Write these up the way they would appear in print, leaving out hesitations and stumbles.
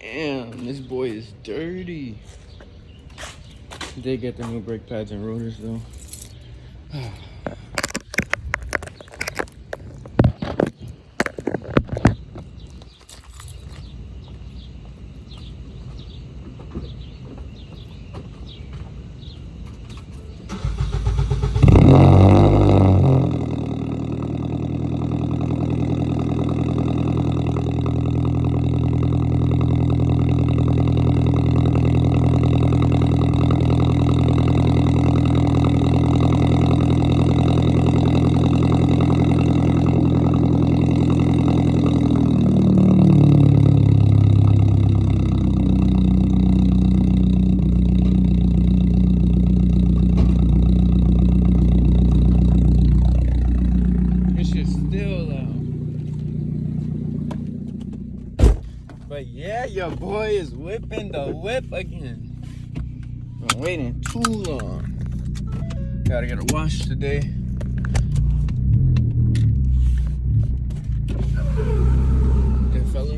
Damn, this boy is dirty. They get the new brake pads and rotors though. But yeah, your boy is whipping the whip again. I'm waiting too long. Gotta get a wash today. Good fella.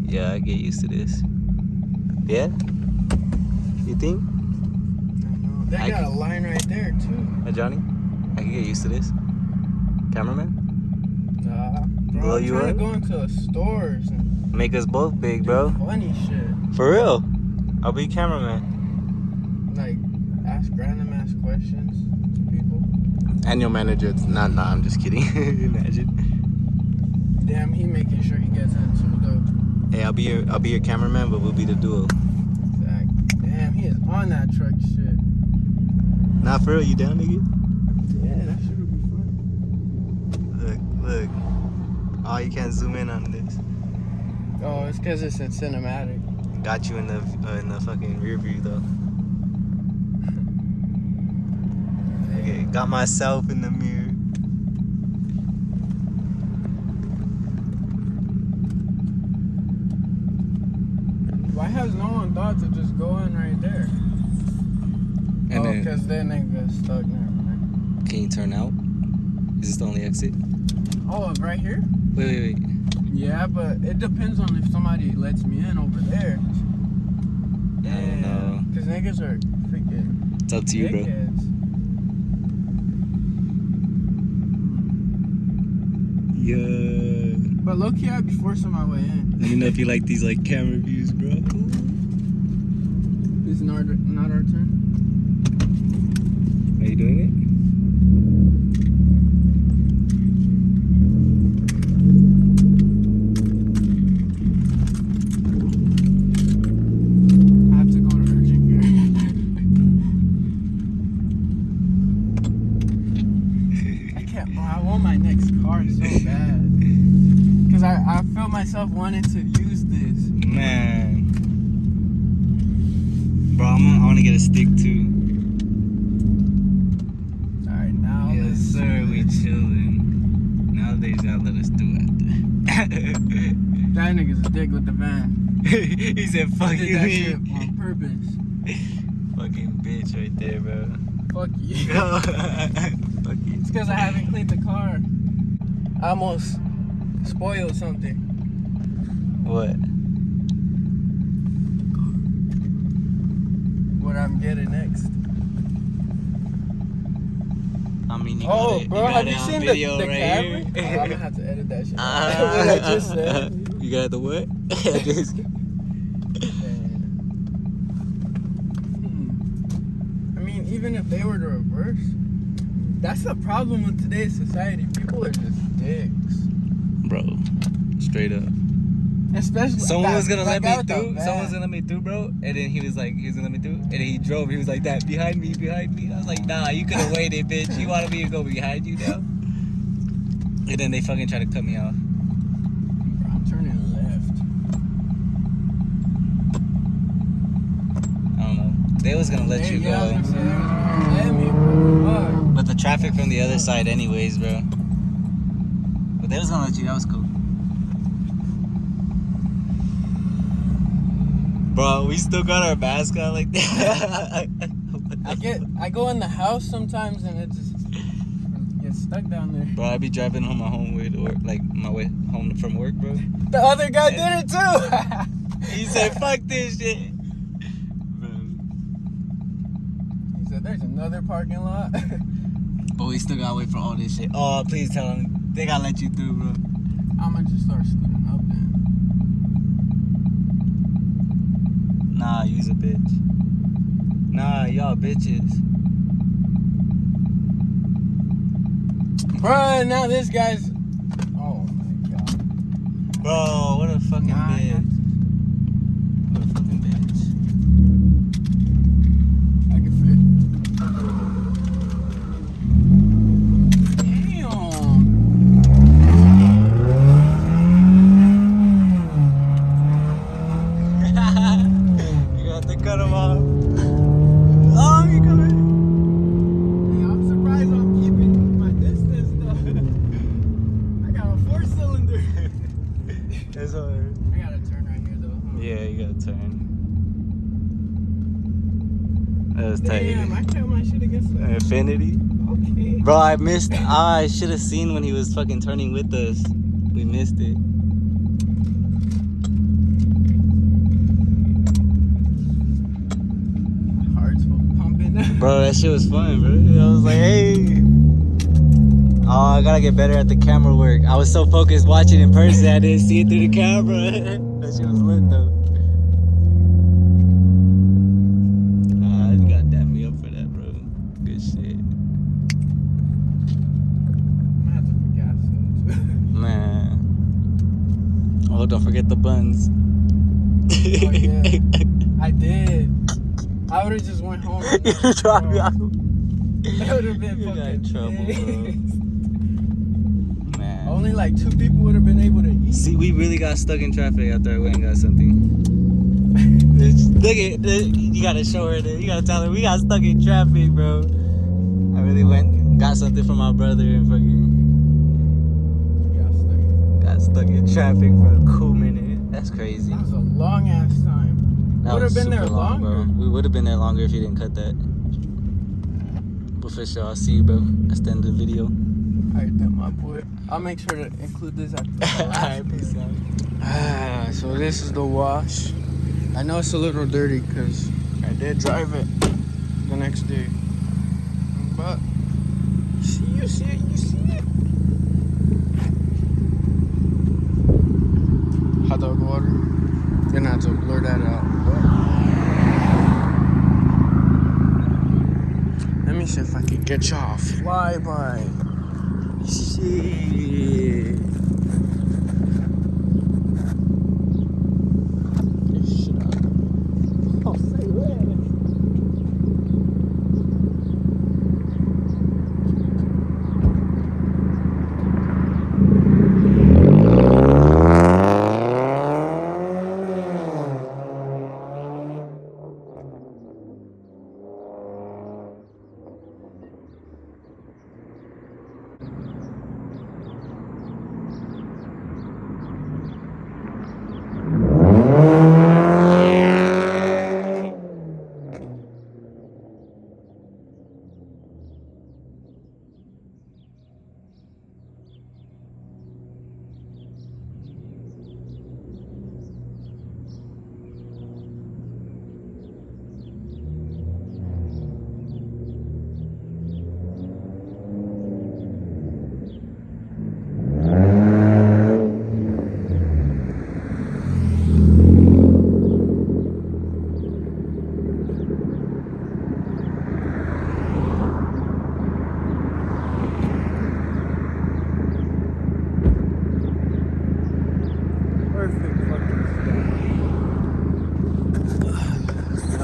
Yeah, I get used to this. Yeah? You think? I know. They got a line right there too. Hey, Johnny? I can get used to this. Cameraman? Bro, I'm trying to go into stores and make us both big, bro. Funny shit. For real. I'll be cameraman. Like, ask random ass questions to people. And your manager. Nah, I'm just kidding. Imagine. Damn, he making sure he gets in too though. Hey, I'll be your cameraman, but we'll be the duo. Exactly. Damn, he is on that truck shit. Nah, for real, you down, nigga? Yeah, that shit would be fun. Look. Oh, you can't zoom in on this. Oh, it's because it's in cinematic. Got you in the fucking rear view though. Okay, got myself in the mirror. Why has no one thought to just go in right there? And because then they get stuck there, man. Can you turn out? Is this the only exit? Oh, right here? Wait. Yeah, but it depends on if somebody lets me in over there. I don't know. Because niggas are freaking. It's up to you, bro. Yeah. But low key, I'd be forcing my way in. Let me know if you like these like camera views, bro. This is not our turn. Are you doing it? I feel myself wanting to use this. Man. Bro, I want to get a stick too. Alright, now. Yes, sir, we chilling. Nowadays, y'all let us do it. That nigga's a dick with the van. He said, fuck you. That shit on purpose. Fucking bitch right there, bro. Fuck you. Fuck you. It's because I haven't cleaned the car. I almost spoiled something. What? What I'm getting next. I mean, you got it, bro, have you seen the right camera? Here. Oh, I'm gonna have to edit that shit. What I just said. You got the what? I mean, even if they were to reverse, that's the problem with today's society. People are just dicks. Bro, straight up. Especially someone was gonna let me through. Someone was gonna let me through, bro. And then he was gonna let me through. And then he drove. He was like, "That behind me." I was like, "Nah, you could have waited, bitch. You wanted me to go behind you now?" And then they fucking try to cut me off. Bro, I'm turning left. I don't know. They was gonna let you go. But the traffic from the other side, anyways, bro. But they was gonna let you. That was cool. Bro, we still got our mask on like that. I go in the house sometimes and it just gets stuck down there. Bro, I be driving on my home way to work, like my way home from work, bro. The other guy did it too. He said, "Fuck this shit." He said, "There's another parking lot." But we still gotta wait for all this shit. Oh, please tell them they gotta let you through, bro. I'ma just start scooting up then. Nah, you's a bitch. Nah, y'all bitches. Bruh, now this guy's. Oh my god. Bro, what a fucking Nah, bitch. What a fucking bitch. I can fit. You got to cut him off. Oh, you coming? Hey, I'm surprised I'm keeping my distance though. I got a 4-cylinder. It's hard. I gotta turn right here though. Huh? Yeah, you gotta turn. That was tight. Damn, I kept my shit against the. Infinity? Okay. Bro, I missed. I should have seen when he was fucking turning with us. We missed it. My heart's pumping. Bro, that shit was fun, bro. I was like, hey. Oh, I gotta get better at the camera work. I was so focused watching in person, I didn't see it through the camera. That shit was lit, though. You gotta dap me up for that, bro. Good shit. I'm gonna have to put gas in too. Man. Oh, don't forget the buns. Oh yeah, I did. I would have just went home. And Drop me out. That would have been You got fucking trouble, bro. pissed. Man. Only like 2 people would have been able to eat. See, we really got stuck in traffic after I went and got something. Look at, you gotta show her that. You gotta tell her we got stuck in traffic, bro. I really went and got something from my brother and fucking got stuck in traffic for a cool minute. That's crazy. That was a long ass time. That Would have was been there super long, longer. bro. We would have been there longer if you didn't cut that. But for sure, I'll see you, bro. That's the end of the video. Alright then, my boy. I'll make sure to include this at the Alright, last. peace out. So this is the wash. I know it's a little dirty because I did drive it the next day. But you see it. Hot dog water. You're gonna have to blur that out. Let me see if I can get y'all a flyby. Shit. Oh, say what?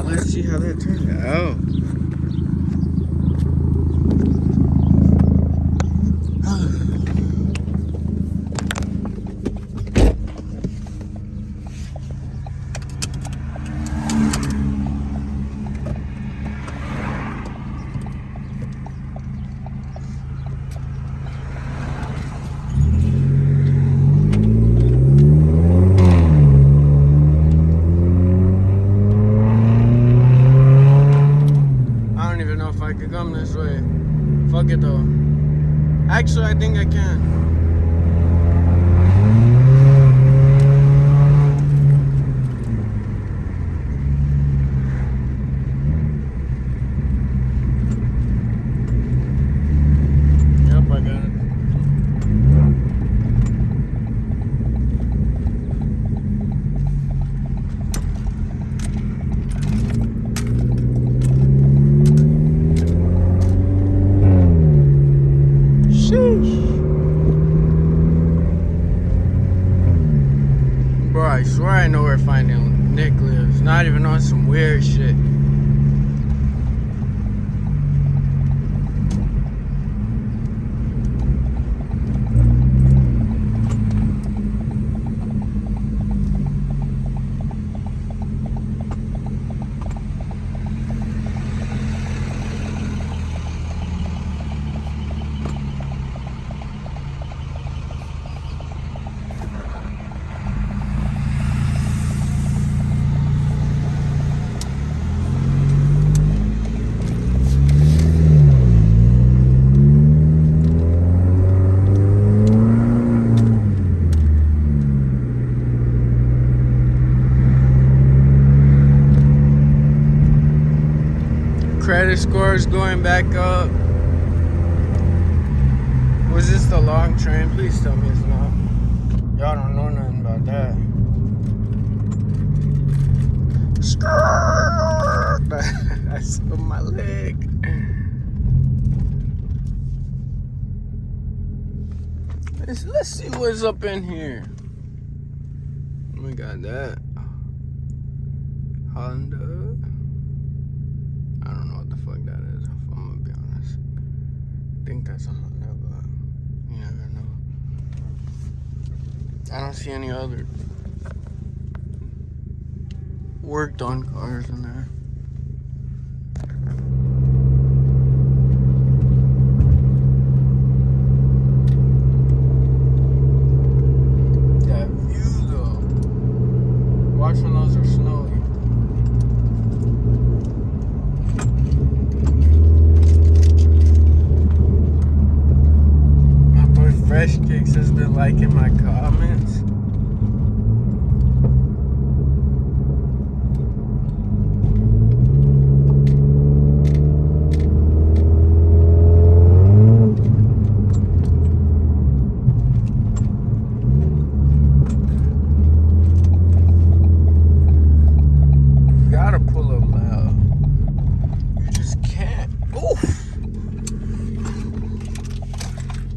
Let's see how that turned out. I could come this way. Fuck it though. Actually, I think I can. Bro, I swear I know where Finding Nick lives. Not even on some weird shit. Credit scores going back up. Was this the long train? Please tell me it's not. Y'all don't know nothing about that. That's on my leg. Let's see what's up in here. We got that. Honda. I don't know what the fuck that is, if I'm gonna be honest. I think that's a Honda, but you never know. I don't see any other worked on cars in there. That view though. Watch when those are snowy. My boy Fresh Kicks has been liking my comments. Gotta pull up loud. You just can't. Oof.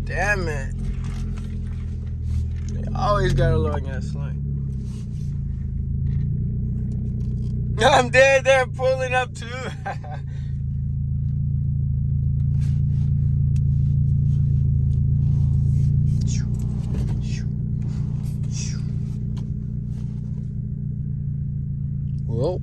Damn it. They always got a long ass line. I'm dead there pulling up too. Whoa.